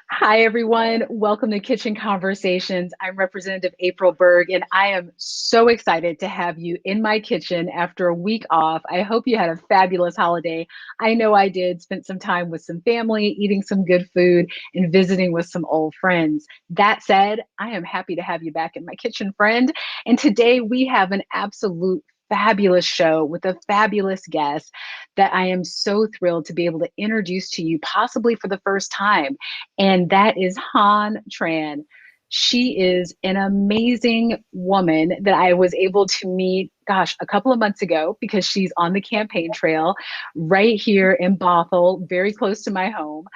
Hi, everyone. Welcome to Kitchen Conversations. I'm Representative April Berg, and I am so excited to have you in my kitchen after a week off. I hope you had a fabulous holiday. I know I did. Spent some time with some family, eating some good food, and visiting with some old friends. That said, I am happy to have you back in my kitchen, friend. And today we have an absolute fabulous show with a fabulous guest that I am so thrilled to be able to introduce to you, possibly for the first time, and that is Han Tran. She is an amazing woman that I was able to meet, gosh, a couple of months ago because she's on the campaign trail right here in Bothell, very close to my home.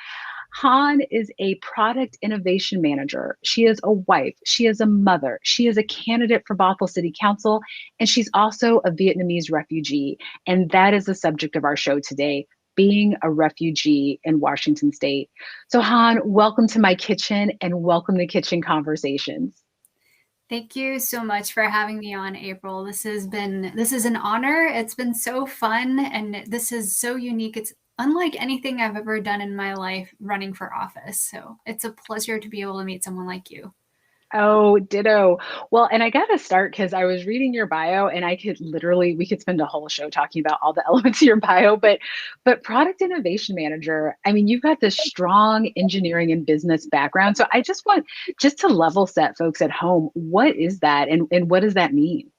Han is a product innovation manager. She is a wife. She is a mother. She is a candidate for Bothell City Council, and she's also a Vietnamese refugee. And that is the subject of our show today, being a refugee in Washington State. So, Han, welcome to my kitchen and welcome to Kitchen Conversations. Thank you so much for having me on, April. This is an honor. It's been so fun and this is so unique. It's unlike anything I've ever done in my life running for office. So it's a pleasure to be able to meet someone like you. Oh, ditto. Well, and I got to start because I was reading your bio and we could spend a whole show talking about all the elements of your bio, but product innovation manager, I mean, you've got this strong engineering and business background. So I just want just to level set folks at home, what is that and what does that mean?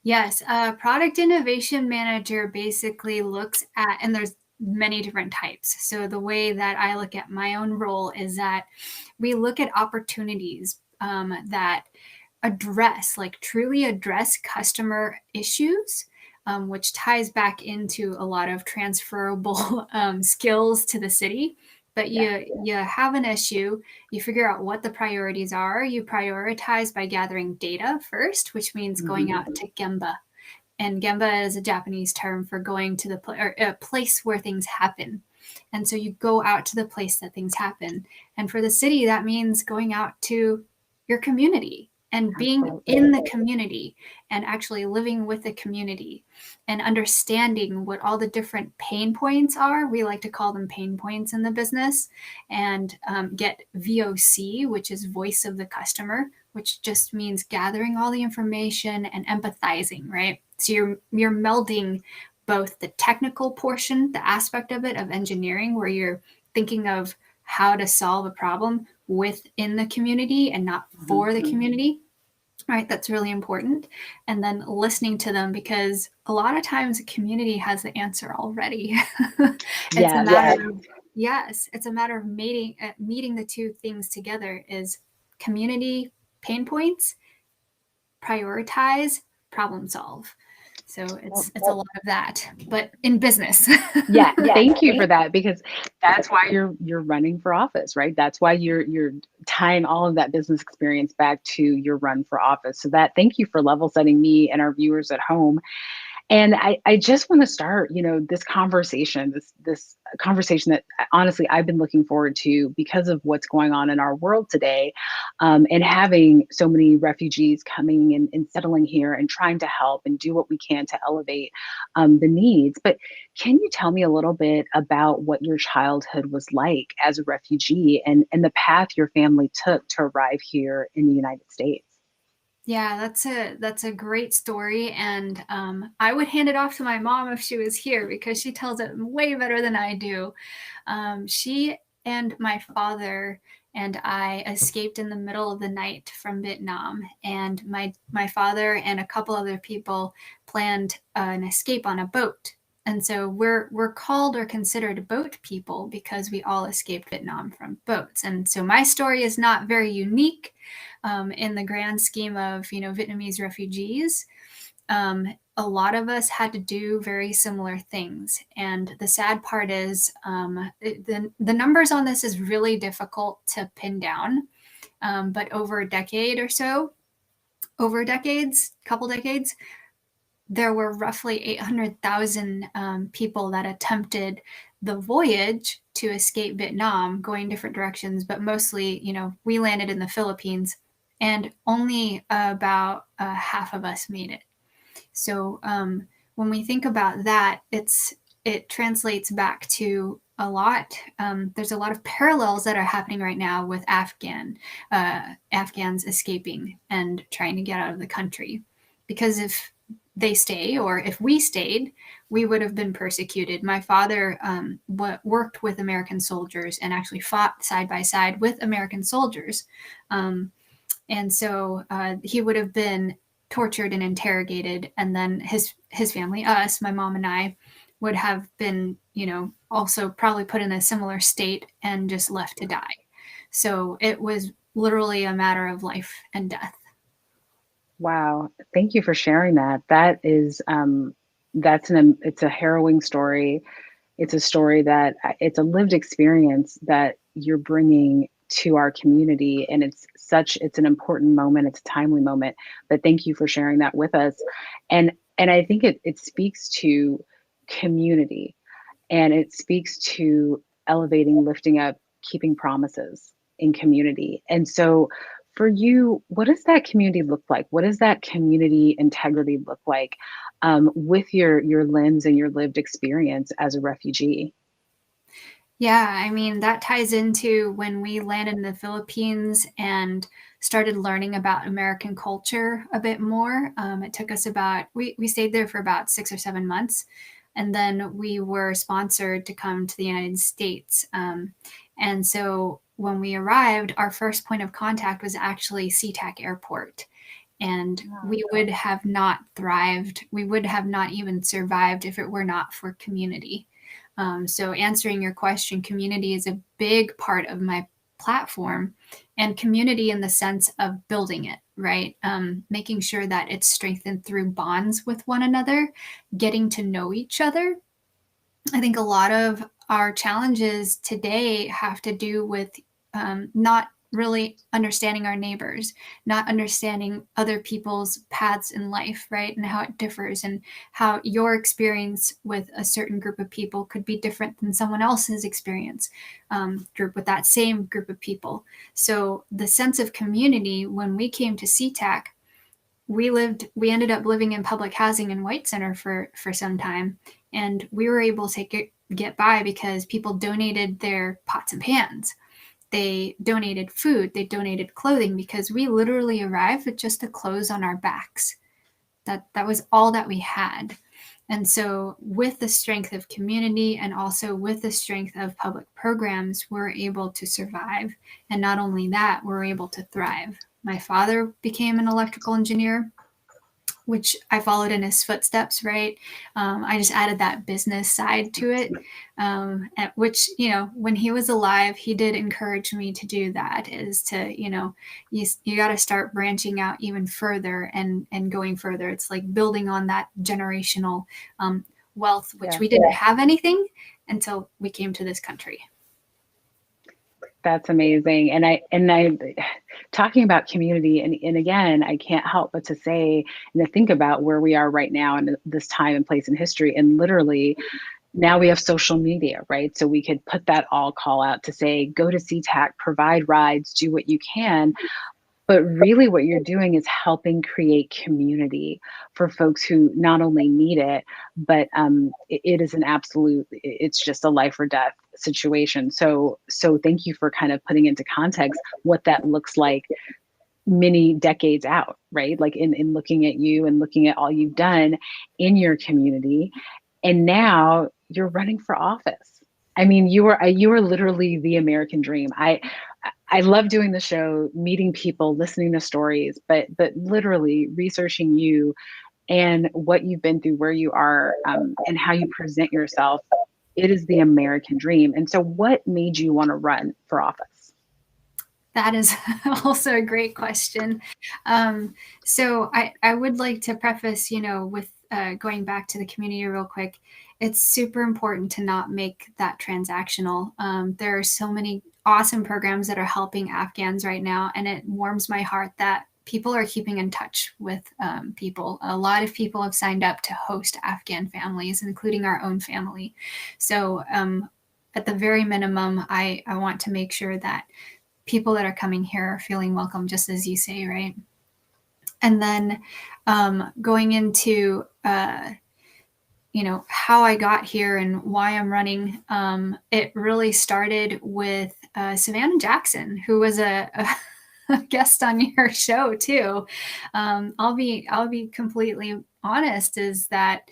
Yes, a product innovation manager basically looks at, and there's many different types. So the way that I look at my own role is that we look at opportunities that truly address customer issues, which ties back into a lot of transferable skills to the city. But Yeah. you have an issue, you figure out what the priorities are, you prioritize by gathering data first, which means going Mhm. out to Gemba. And Gemba is a Japanese term for going to a place where things happen. And so you go out to the place that things happen. And for the city, that means going out to your community and being Absolutely. in the community and actually living with the community and understanding what all the different pain points are. We like to call them pain points in the business, and get VOC, which is voice of the customer, which just means gathering all the information and empathizing, right? So you're melding both the technical portion, the aspect of it of engineering, where you're thinking of how to solve a problem within the community and not Mhm. for the community. Right, that's really important. And then listening to them, because a lot of times the community has the answer already. It's a Yes. matter of, yes, it's a matter of meeting the two things together is community pain points, prioritize, problem solve. So Well, it's a lot of that, but in business. yeah, thank you for that because that's why you're running for office, right? That's why you're tying all of that business experience back to your run for office. So that thank you for level setting me and our viewers at home. And I just want to start, this conversation that honestly I've been looking forward to because of what's going on in our world today, and having so many refugees coming and settling here and trying to help and do what we can to elevate the needs. But can you tell me a little bit about what your childhood was like as a refugee and the path your family took to arrive here in the United States? Yeah, that's a great story, and I would hand it off to my mom if she was here because she tells it way better than I do. She and my father and I escaped in the middle of the night from Vietnam, and my father and a couple other people planned an escape on a boat. And so we're called or considered boat people because we all escaped Vietnam from boats. And so my story is not very unique in the grand scheme of Vietnamese refugees. A lot of us had to do very similar things, and the sad part is the numbers on this is really difficult to pin down. But over a decade or so, over decades, couple decades, there were roughly 800,000 people that attempted the voyage to escape Vietnam, going different directions, but mostly, we landed in the Philippines, and only about half of us made it. So when we think about that, it translates back to a lot. There's a lot of parallels that are happening right now with Afghans escaping and trying to get out of the country, because if they stay, or if we stayed, we would have been persecuted. My father worked with American soldiers and actually fought side by side with American soldiers. And so he would have been tortured and interrogated, and then his family, us, my mom and I, would have been, also probably put in a similar state and just left to die. So it was literally a matter of life and death. Wow. Thank you for sharing that. It's a harrowing story. It's a story that it's a lived experience that you're bringing to our community. And it's an important moment. It's a timely moment, but thank you for sharing that with us. And I think it speaks to community, and it speaks to elevating, lifting up, keeping promises in community. And so for you, what does that community look like? What does that community integrity look like, with your lens and your lived experience as a refugee? Yeah, I mean, that ties into when we landed in the Philippines and started learning about American culture a bit more. It took us we stayed there for about 6 or 7 months. And then we were sponsored to come to the United States. And so when we arrived, our first point of contact was actually SeaTac Airport. And we would have not thrived. We would have not even survived if it were not for community. So answering your question, community is a big part of my platform, and community in the sense of building it, right? Making sure that it's strengthened through bonds with one another, getting to know each other. I think a lot of our challenges today have to do with not really understanding our neighbors, not understanding other people's paths in life, right? And how it differs, and how your experience with a certain group of people could be different than someone else's experience group with that same group of people. So the sense of community, when we came to SeaTac, we ended up living in public housing in White Center for some time, and we were able to get by because people donated their pots and pans. They donated food, they donated clothing, because we literally arrived with just the clothes on our backs. That was all that we had. And so with the strength of community, and also with the strength of public programs, we're able to survive. And not only that, we're able to thrive. My father became an electrical engineer, which I followed in his footsteps, right? I just added that business side to it, which, when he was alive, he did encourage me to do that, is to, you got to start branching out even further and going further. It's like building on that generational wealth, which we didn't have anything until we came to this country. That's amazing. And I talking about community, and again, I can't help but to say and to think about where we are right now in this time and place in history. And literally now we have social media, right? So we could put that all call out to say, go to SeaTac, provide rides, do what you can. But really what you're doing is helping create community for folks who not only need it, but it is it's just a life or death situation. So thank you for kind of putting into context what that looks like many decades out, right? Like in looking at you and looking at all you've done in your community. And now you're running for office. I mean, you are literally the American dream. I love doing the show, meeting people, listening to stories, but literally researching you and what you've been through, where you are, and how you present yourself. It is the American dream. And so what made you want to run for office? That is also a great question. So I would like to preface, with going back to the community real quick. It's super important to not make that transactional. There are so many awesome programs that are helping Afghans right now, and it warms my heart that people are keeping in touch with people. A lot of people have signed up to host Afghan families, including our own family. So at the very minimum, I want to make sure that people that are coming here are feeling welcome, just as you say, right? And then going into how I got here and why I'm running, it really started with Savannah Jackson, who was a guest on your show too. I'll be completely honest, is that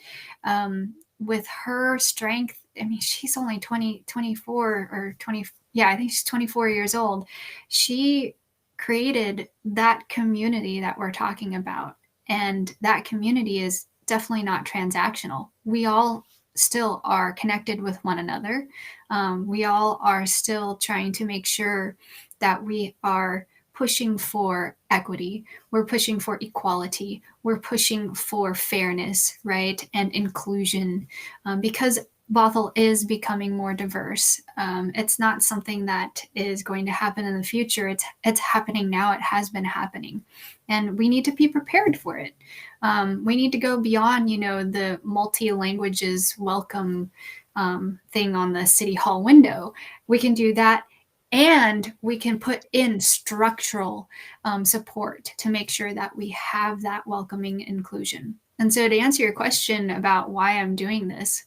with her strength, I mean, she's only 24 or 20. Yeah, I think she's 24 years old. She created that community that we're talking about. And that community is definitely not transactional. We all still are connected with one another. We all are still trying to make sure that we are pushing for equity. We're pushing for equality. We're pushing for fairness, right? And inclusion, because Bothell is becoming more diverse. It's not something that is going to happen in the future. It's happening now. It has been happening, and we need to be prepared for it. We need to go beyond, the multi languages welcome thing on the city hall window. We can do that, and we can put in structural support to make sure that we have that welcoming inclusion. And so, to answer your question about why I'm doing this,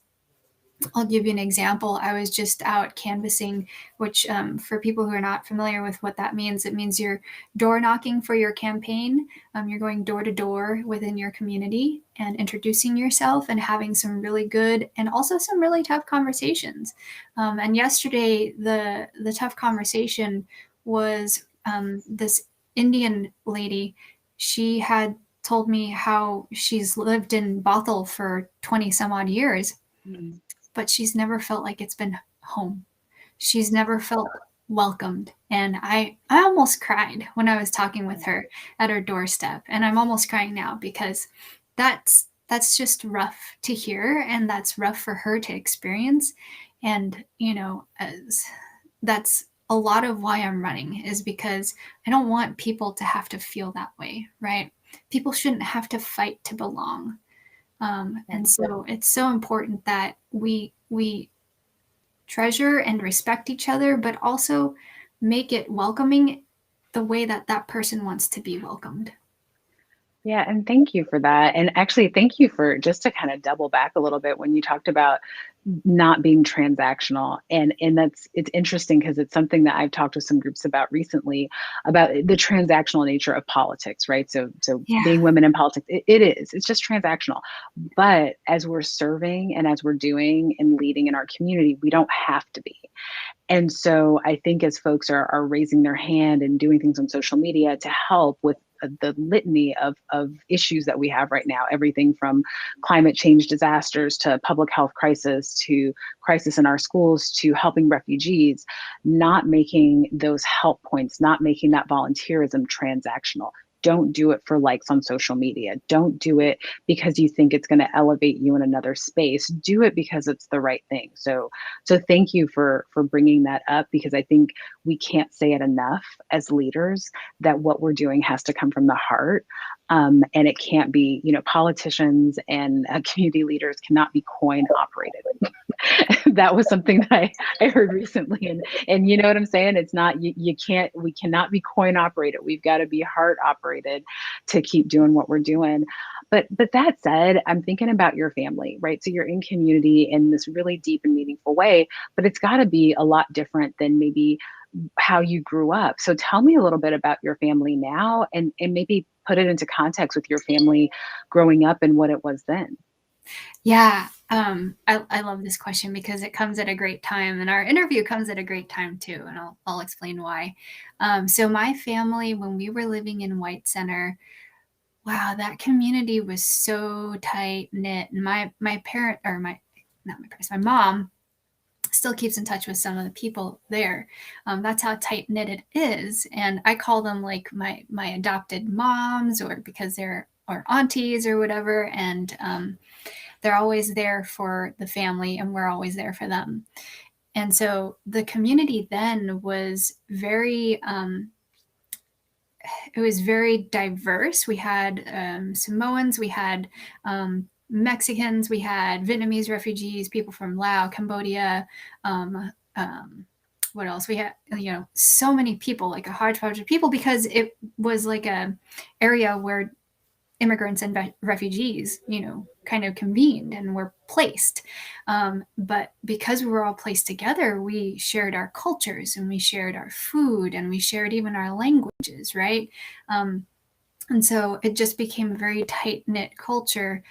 I'll give you an example. I was just out canvassing, which, for people who are not familiar with what that means, it means you're door knocking for your campaign. You're going door to door within your community and introducing yourself and having some really good and also some really tough conversations. And yesterday, the tough conversation was this Indian lady. She had told me how she's lived in Bothell for 20 some odd years, Mm. but she's never felt like it's been home. She's never felt welcomed. And I almost cried when I was talking with her at her doorstep. And I'm almost crying now because that's just rough to hear, and that's rough for her to experience. And, as that's a lot of why I'm running, is because I don't want people to have to feel that way, right? People shouldn't have to fight to belong. And so it's so important that we treasure and respect each other, but also make it welcoming the way that that person wants to be welcomed. Yeah, and thank you for that. And actually, thank you for just to kind of double back a little bit when you talked about not being transactional. And it's interesting because it's something that I've talked to some groups about recently, about the transactional nature of politics, right? So Yeah. being women in politics, it's just transactional. But as we're serving and as we're doing and leading in our community, we don't have to be. And so I think as folks are raising their hand and doing things on social media to help with the litany of issues that we have right now, everything from climate change disasters to public health crisis to crisis in our schools to helping refugees, not making those help points, not making that volunteerism transactional. Don't do it for likes on social media. Don't do it because you think it's going to elevate you in another space. Do it because it's the right thing. So thank you for bringing that up, because I think we can't say it enough as leaders that what we're doing has to come from the heart. And it can't be, politicians and community leaders cannot be coin operated. That was something that I heard recently. And you know what I'm saying? It's not, we cannot be coin operated. We've got to be heart operated to keep doing what we're doing. But that said, I'm thinking about your family, right? So you're in community in this really deep and meaningful way, but it's got to be a lot different than maybe how you grew up. So tell me a little bit about your family now, and maybe put it into context with your family growing up and what it was then. Yeah. I love this question because it comes at a great time, and our interview comes at a great time too. And I'll explain why. So my family, when we were living in White Center, wow, that community was so tight knit. And my parent, or my not my parents, my mom still keeps in touch with some of the people there. That's how tight knit it is, and I call them like my adopted moms, or because they're or aunties or whatever, and they're always there for the family, and we're always there for them. And so the community then was very it was very diverse. We had Samoans, we had Mexicans, we had Vietnamese refugees, people from Laos, Cambodia. Um, um, what else? We had, so many people, like a hodgepodge of people, because it was like a area where immigrants and refugees, kind of convened and were placed. But because we were all placed together, we shared our cultures and we shared our food and we shared even our languages, right? And so it just became a very tight knit culture.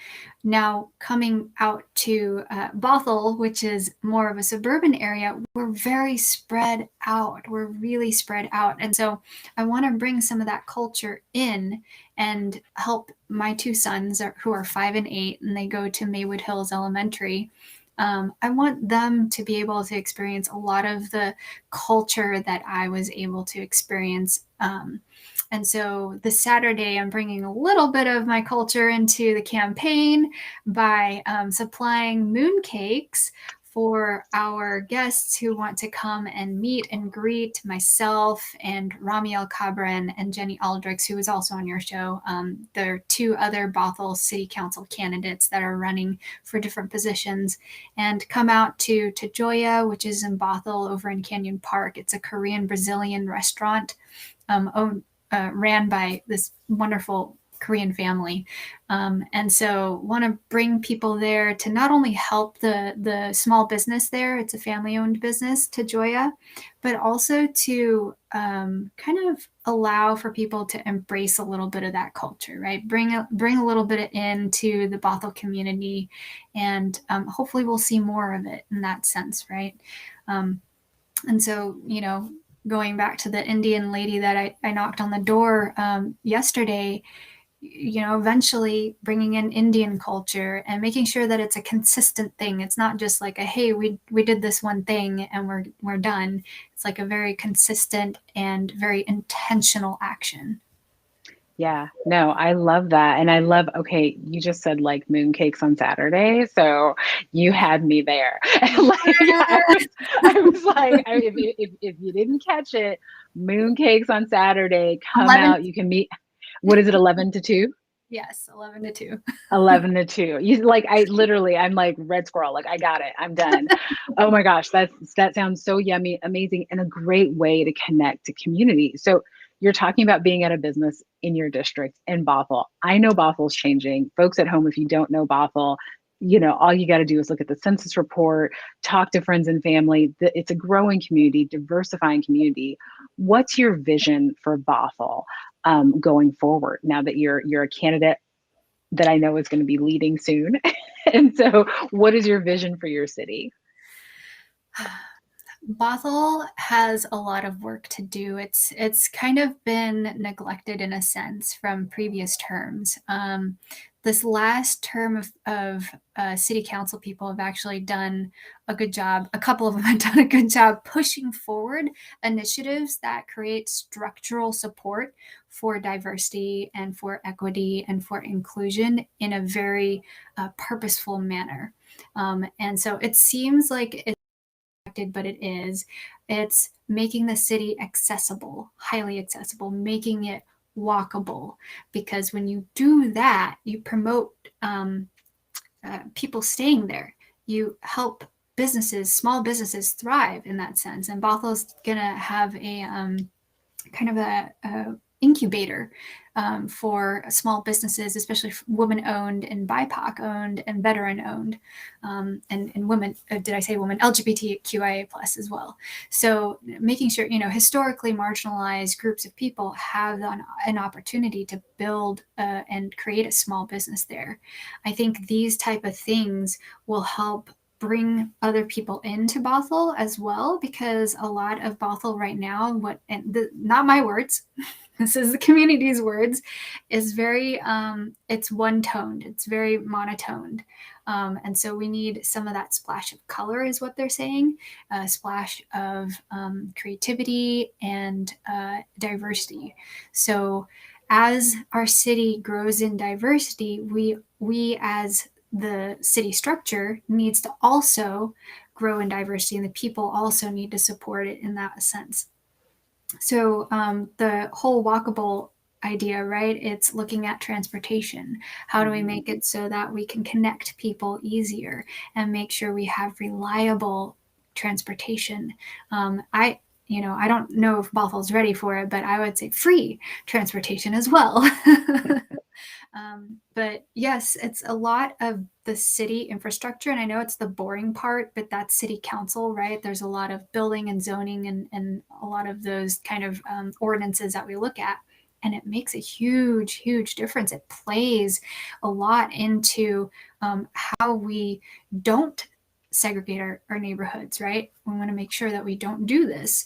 Now, coming out to Bothell, which is more of a suburban area, we're very spread out. We're really spread out. And so I want to bring some of that culture in and help my two sons, who are 5 and 8, and they go to Maywood Hills Elementary. I want them to be able to experience a lot of the culture that I was able to experience. And so this Saturday, I'm bringing a little bit of my culture into the campaign by supplying mooncakes for our guests who want to come and meet and greet myself and Ramiel Cabran and Jenny Aldrich, who is also on your show. There are 2 other Bothell City Council candidates that are running for different positions, and come out to Joya, which is in Bothell over in Canyon Park. It's a Korean Brazilian restaurant ran by this wonderful Korean family. And so want to bring people there to not only help the small business there, it's a family-owned business, to Joya, but also to kind of allow for people to embrace a little bit of that culture, right? Bring a little bit into the Bothell community, and hopefully we'll see more of it in that sense, right? And so, going back to the Indian lady that I knocked on the door yesterday, eventually bringing in Indian culture and making sure that it's a consistent thing. It's not just like hey, we did this one thing and we're done. It's like a very consistent and very intentional action. Yeah, no, I love that. And I love, okay, you just said like mooncakes on Saturday. So you had me there. Like I was like, if you didn't catch it, mooncakes on Saturday, come 11. out. You can meet, what is it, 11 to 2? Yes, 11 to 2. 11 to 2. You like, I'm like red squirrel. Like I got it. I'm done. Oh my gosh. That sounds so yummy, amazing, and a great way to connect to community. So you're talking about being at a business in your district in Bothell. I know Bothell's changing. Folks at home, if you don't know Bothell, all you got to do is look at the census report, talk to friends and family. It's a growing community, diversifying community. What's your vision for Bothell going forward now that you're a candidate that I know is going to be leading soon? And so what is your vision for your city? Bothell has a lot of work to do. It's kind of been neglected in a sense from previous terms. This last term of city council people have actually done a good job. A couple of them have done a good job pushing forward initiatives that create structural support for diversity and for equity and for inclusion in a very purposeful manner. And so it seems like it's, but it's making the city accessible, highly accessible, making it walkable, because when you do that, you promote people staying there. You help small businesses thrive in that sense. And Bothell's gonna have a kind of a incubator for small businesses, especially women-owned and BIPOC-owned and veteran-owned, and women. Did I say women? LGBTQIA+ as well. So making sure historically marginalized groups of people have an opportunity to build and create a small business there. I think these type of things will help bring other people into Bothell as well, because a lot of Bothell right now, not my words, this is the community's words, is very it's one-toned, it's very monotoned, and so we need some of that splash of color, is what they're saying, a splash of creativity and diversity. So as our city grows in diversity, we as the city structure needs to also grow in diversity, and the people also need to support it in that sense. So the whole walkable idea, right? It's looking at transportation. How do we make it so that we can connect people easier and make sure we have reliable transportation? I don't know if Bothell's ready for it, but I would say free transportation as well. But yes, it's a lot of the city infrastructure. And I know it's the boring part, but that's city council, right? There's a lot of building and zoning and a lot of those kind of ordinances that we look at. And it makes a huge, huge difference. It plays a lot into how we don't segregate our neighborhoods, right? We want to make sure that we don't do this,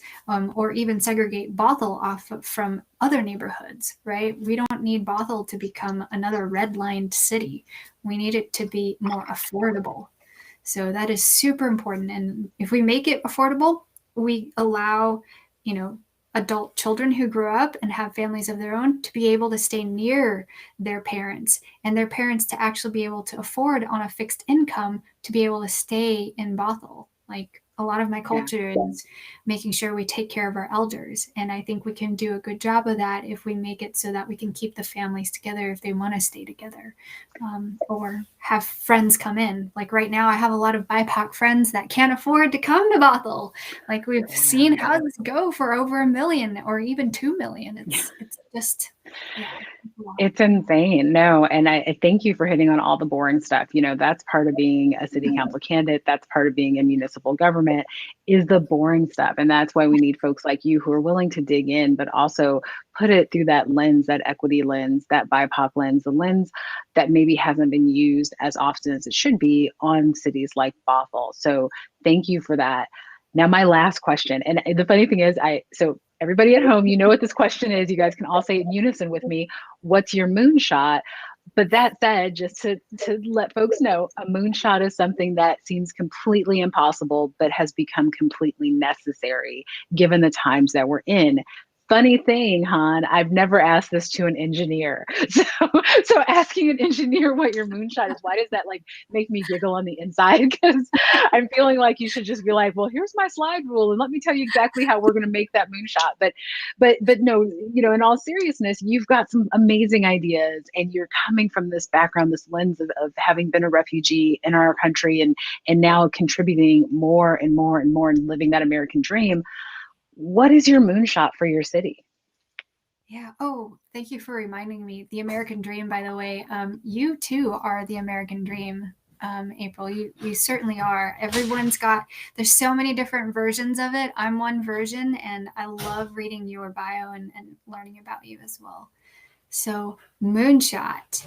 or even segregate Bothell from other neighborhoods, right? We don't need Bothell to become another redlined city. We need it to be more affordable. So that is super important. And if we make it affordable, we allow, adult children who grow up and have families of their own to be able to stay near their parents, and their parents to actually be able to afford on a fixed income to be able to stay in Bothell. Like a lot of my culture is making sure we take care of our elders. And I think we can do a good job of that if we make it so that we can keep the families together if they want to stay together, or have friends come in. Like right now, I have a lot of BIPOC friends that can't afford to come to Bothell. Like we've seen houses go for over $1 million or even $2 million. It's just, It's insane. No, and I thank you for hitting on all the boring stuff. That's part of being a city council candidate. That's part of being in municipal government, is the boring stuff. And that's why we need folks like you who are willing to dig in, but also put it through that lens, that equity lens, that BIPOC lens, the lens that maybe hasn't been used as often as it should be on cities like Bothell. So thank you for that. Now, my last question, and the funny thing is, so everybody at home, you know what this question is. You guys can all say it in unison with me. What's your moonshot? But that said, just to let folks know, a moonshot is something that seems completely impossible, but has become completely necessary given the times that we're in. Funny thing, Han, I've never asked this to an engineer. So asking an engineer what your moonshot is, why does that like make me giggle on the inside? Because I'm feeling like you should just be like, well, here's my slide rule, and let me tell you exactly how we're going to make that moonshot. But no, in all seriousness, you've got some amazing ideas, and you're coming from this background, this lens of having been a refugee in our country, and now contributing more and more and more and living that American dream. What is your moonshot for your city? Yeah. Oh, thank you for reminding me. The American dream, by the way, you too are the American dream, April. You certainly are. There's so many different versions of it. I'm one version, and I love reading your bio and learning about you as well. So, moonshot.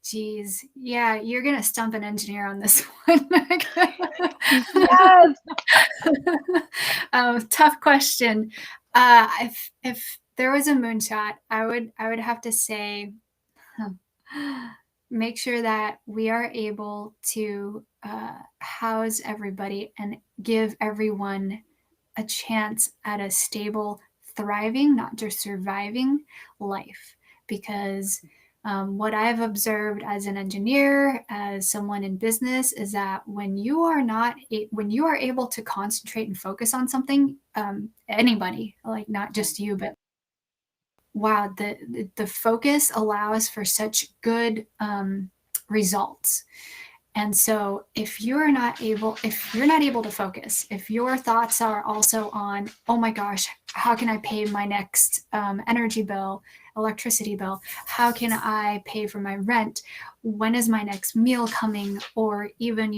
Geez. Yeah, you're going to stump an engineer on this one. Yes. Tough question. If there was a moonshot, I would have to say, make sure that we are able to house everybody and give everyone a chance at a stable, thriving, not just surviving life. Because what I've observed as an engineer, as someone in business, is that when you are able to concentrate and focus on something, anybody, like not just you, but wow, the focus allows for such good results. And so if you're not able to focus, if your thoughts are also on, oh my gosh, how can I pay my next energy bill, electricity bill? How can I pay for my rent? When is my next meal coming? Or even,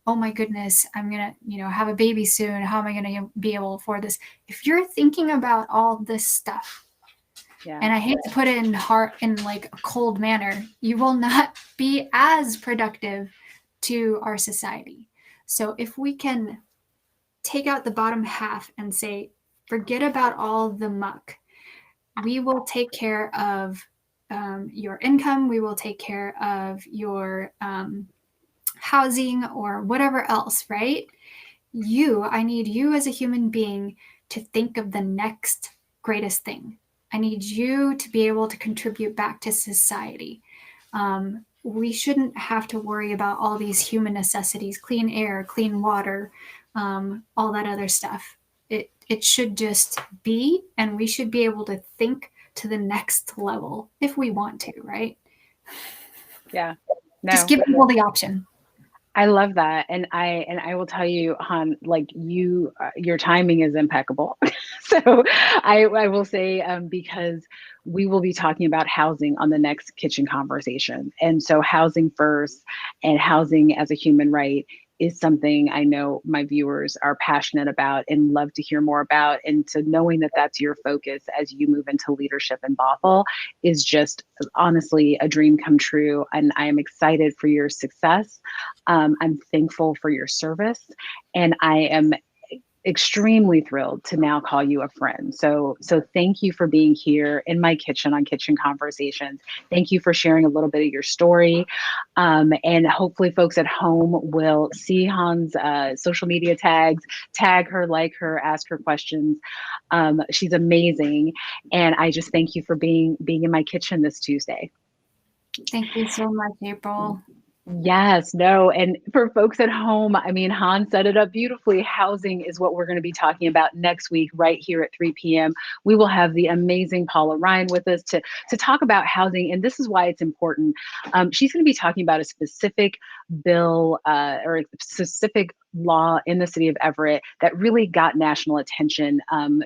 oh my goodness, I'm going to, have a baby soon. How am I going to be able to afford this? If you're thinking about all this stuff, and I hate to put it in like a cold manner, you will not be as productive to our society. So if we can take out the bottom half and say, forget about all the muck, we will take care of your income, we will take care of your housing or whatever else, right? I need you as a human being to think of the next greatest thing. I need you to be able to contribute back to society. We shouldn't have to worry about all these human necessities, clean air, clean water, all that other stuff. It should just be, and we should be able to think to the next level if we want to, right? Yeah. No. Just give people the option. I love that. And I will tell you, Han, like your timing is impeccable. So I will say, because we will be talking about housing on the next kitchen conversation. And so housing first and housing as a human right is something I know my viewers are passionate about and love to hear more about. And so knowing that that's your focus as you move into leadership in Bothell is just honestly a dream come true. And I am excited for your success. I'm thankful for your service. And I am extremely thrilled to now call you a friend. So thank you for being here in my kitchen on Kitchen Conversations. Thank you for sharing a little bit of your story. And hopefully folks at home will see Han's social media tags, tag her, like her, ask her questions. She's amazing. And I just thank you for being in my kitchen this Tuesday. Thank you so much, April. Yes, no. And for folks at home, I mean, Han set it up beautifully. Housing is what we're going to be talking about next week, right here at 3 p.m. We will have the amazing Paula Ryan with us to talk about housing. And this is why it's important. She's going to be talking about a specific bill or a specific law in the city of Everett that really got national attention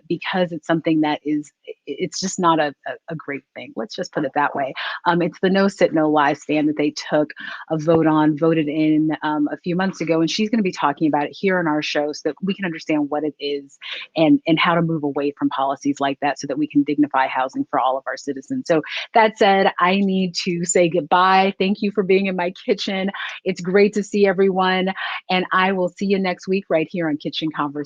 because it's something that it's just not a great thing. Let's just put it that way. It's the no sit, no lie stand that they took a voted in a few months ago. And she's going to be talking about it here on our show so that we can understand what it is and how to move away from policies like that so that we can dignify housing for all of our citizens. So that said, I need to say goodbye. Thank you for being in my kitchen. It's great to see everyone. And I will see you next week right here on Kitchen Conversation.